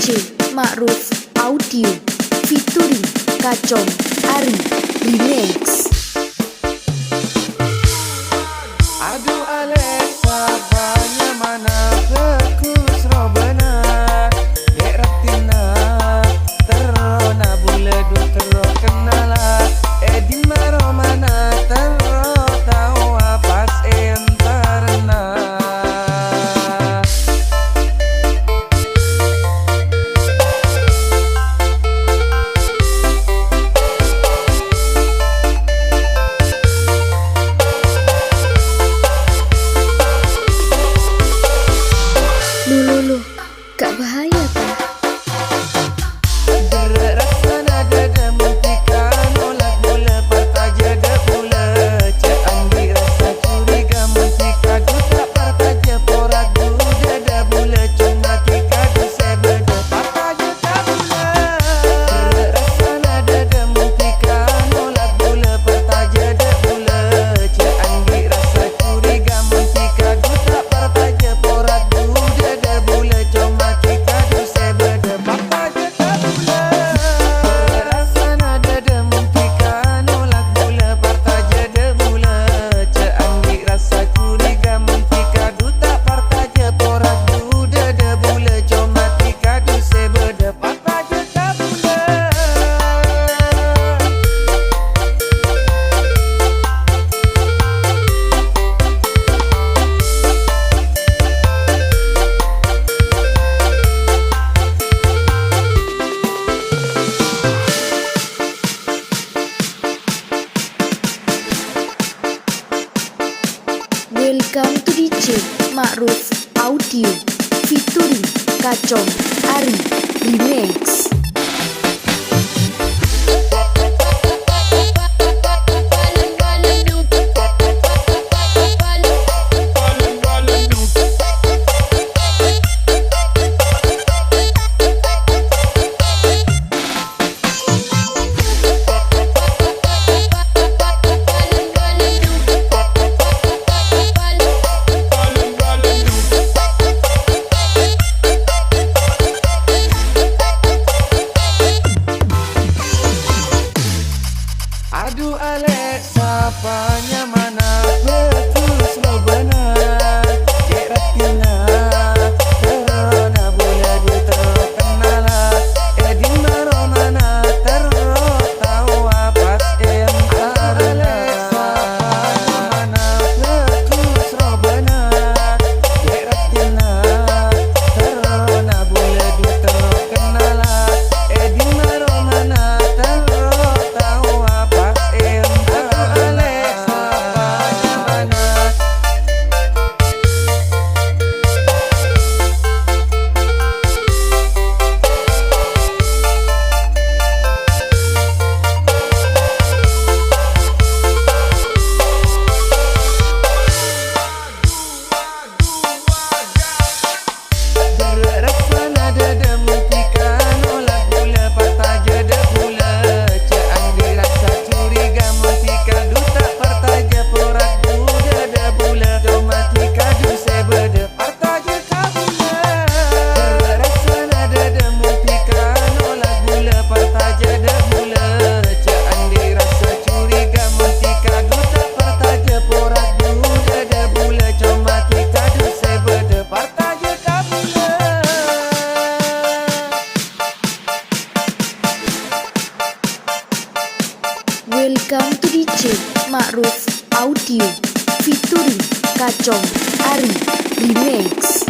DJ Ma'ruf Audio featuring Kacong Ari Remix. Aduh Alexa, banyak mana bekus robana dek ratina terona bule du tero kenala di maro mana tero tahu pas entarna. Lulu, gak bahaya pak? Rasana dada mentika nolak bola partai jada pula Candi rasa curiga mentika duta partai jeporak du dada bula cuma tika du sebeda partai jada bula. Rasana dada mentika nolak bola partai jada pula Candi rasa curiga mentika duta partai jeporak du dada bula cuma tika du sebeda partai jada bula. Rasana dada mentika nolak bola partai jada bula Candi rasa curiga mentika duta partai jeporak du dada bula cuma tika du sebeda partai jada bula. Welcome to DJ Ma'ruf Audio featuring Kacong Ari Remix. Aduh Alexa, banyak mana bekus robana dek ratina terona bola du tero kenala di maro mana tero tahu pas entarna. Alexa, banyak mana bekus robana dek ratina terona bola du tero kenala di maro mana tero tahu pas rasana dada mentika nolak bola partai jada pula Candi rasa curiga mentika duta partai jeporak du dada bula cuma tika du sebeda partai jada bula. Rasana dada mentika nolak bola partai jada bula Candi rasa curiga mentika duta partai jeporak du dada bula cuma tika du sebeda partai jada bula. Welcome to DJ Ma'ruf Audio featuring Kacong Ari Remix.